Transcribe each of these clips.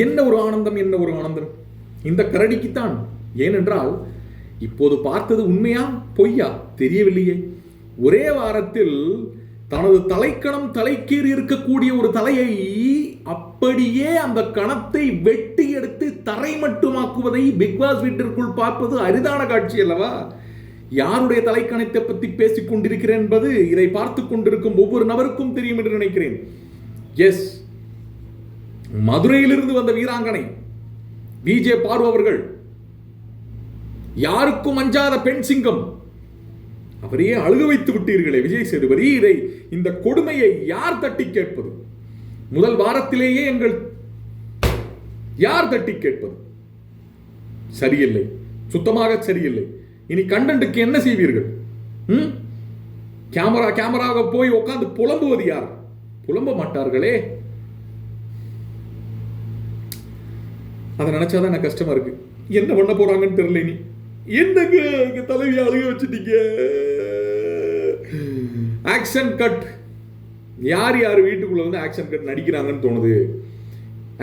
என்ன ஒரு ஆனந்தம், என்ன ஒரு ஆனந்தம் இந்த கரடிக்குத்தான். ஏனென்றால் இப்போது பார்த்தது உண்மையா பொய்யா தெரியவில்லையே. ஒரே வாரத்தில் தனது தலைக்கணம் தலைக்கீறி இருக்கக்கூடிய ஒரு தலையை அப்படியே அந்த கணத்தை வெட்டி எடுத்து தரை மட்டுமாக்குவதை பிக்பாஸ் வீட்டிற்குள் பார்ப்பது அரிதான காட்சி அல்லவா? யாருடைய தலைக்கணத்தை பற்றி பேசிக் கொண்டிருக்கிறேன் என்பது இதை பார்த்து கொண்டிருக்கும் ஒவ்வொரு நபருக்கும் தெரியும் என்று நினைக்கிறேன். எஸ், மதுரையிலிருந்து வந்த வீராங்கனை விஜே பாரு அவர்கள், யாருக்கும் அஞ்சாத பெண் சிங்கம். அவரையே அழுக வைத்து விட்டீர்களே விஜய் சேதுபதி. இந்த கொடுமையை யார் தட்டி கேட்பது? முதல் வாரத்திலேயே எங்கள் யார் தட்டி கேட்பது? சரியில்லை, சுத்தமாக சரியில்லை. இனி கண்டென்ட்டுக்கு என்ன செய்வீர்கள்? கேமராக போய் உட்கார்ந்து புலம்புவது யார்? புலம்ப மாட்டார்களே. அதை நினைச்சாதான் எனக்கு கஷ்டமா இருக்கு. என்ன பண்ண போறாங்கன்னு தெரியல. நீ என்னங்க தலைவி அழுக வச்சுட்டீங்க. Action cut. யார் யார் வீட்டுக்குள்ள வந்து ஆக்ஷன் கட் நடிக்கிறாங்கன்னு தோணுது,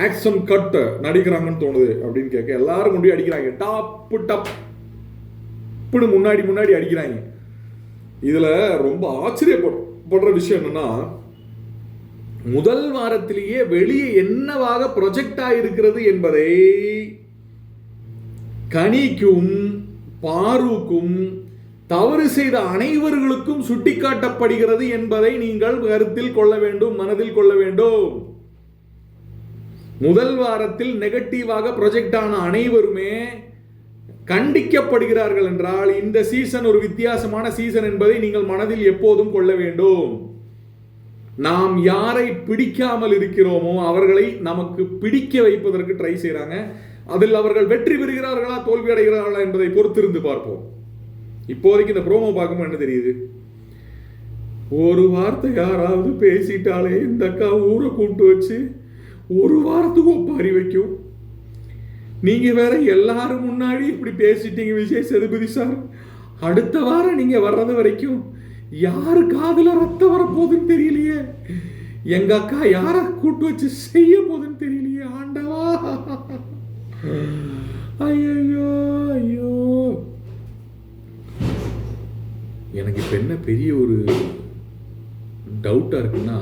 ஆக்ஷன் கட் நடிக்கிறாங்கன்னு தோணுது அப்படின்னு கேட்க எல்லாரும் கொண்டு அடிக்கிறாங்க. டாப்பு டப்புன்னு முன்னாடி அடிக்கிறாங்க. இதுல ரொம்ப ஆச்சரியப்படுற விஷயம் என்னன்னா, முதல் வாரத்திலேயே வெளியே என்னவாக ப்ரொஜெக்ட் ஆயிருக்கிறது என்பதை கனிக்கும் பாருக்கும் தவறு செய்த அனைவர்களுக்கும் சுட்டிக்காட்டப்படுகிறது என்பதை நீங்கள் கருத்தில் கொள்ள வேண்டும், மனதில் கொள்ள வேண்டும். முதல் வாரத்தில் நெகட்டிவாக ப்ரொஜெக்ட் ஆன அனைவருமே கண்டிக்கப்படுகிறார்கள் என்றால் இந்த சீசன் ஒரு வித்தியாசமான சீசன் என்பதை நீங்கள் மனதில் எப்போதும் கொள்ள வேண்டும். நாம் யாரை பிடிக்காமல் இருக்கிறோமோ அவர்களை நமக்கு பிடிக்க வைப்பதற்கு ட்ரை செய்றாங்க. அதில் அவர்கள் வெற்றி பெறுகிறார்களா தோல்வி அடைகிறார்களா என்பதை பொறுத்திருந்து பார்ப்போம். இப்போதைக்கு இந்த ப்ரோமோ பார்க்கும்போது என்ன தெரியுது? ஒரு வார்த்தை யாராவது பேசிட்டாலே இந்த அக்கா ஊரை கூப்பிட்டு வச்சு ஒரு வாரத்துக்கு ஒப்பாரி வைக்கும். நீங்க வேற எல்லாரும் முன்னாடி இப்படி பேசிட்டீங்க விஜய் சேதுபதி சார். அடுத்த வாரம் நீங்க வர்றது வரைக்கும் யாரு காதுல ரத்தம் வரப்போகுதுன்னு தெரியலையே. எங்க அக்கா யார கூட்டு வச்சு செய்ய போகுதுன்னு தெரியலையே. ஆண்டவா, ஐயோ ஐயோ. எனக்கு இப்ப என்ன பெரிய ஒரு டவுட்டா இருக்குன்னா,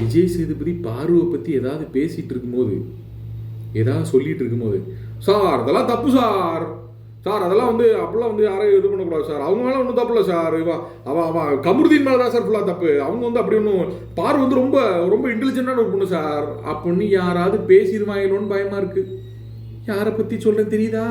விஜய் சேதுபதி பார்வை பத்தி ஏதாவது பேசிட்டு இருக்கும்போது, ஏதாவது சொல்லிட்டு இருக்கும்போது, சார் அதெல்லாம் தப்பு சார், சார் அதெல்லாம் வந்து அப்படிலாம் வந்து யாரையும் இது பண்ணக்கூடாது சார், அவங்க மேலே ஒன்றும் தப்பு இல்லை சார், அவன் கமருதீன் மேலே தான் சார் ஃபுல்லாக தப்பு, அவங்க வந்து அப்படி ஒன்றும் பார் வந்து ரொம்ப ரொம்ப இன்டெலிஜென்ட்டான ஒரு பொண்ணு சார் அப்படின்னு யாராவது பேசிடுவாங்களோன்னு பயமா இருக்கு. யாரை பற்றி சொல்கிறேன் தெரியுதா?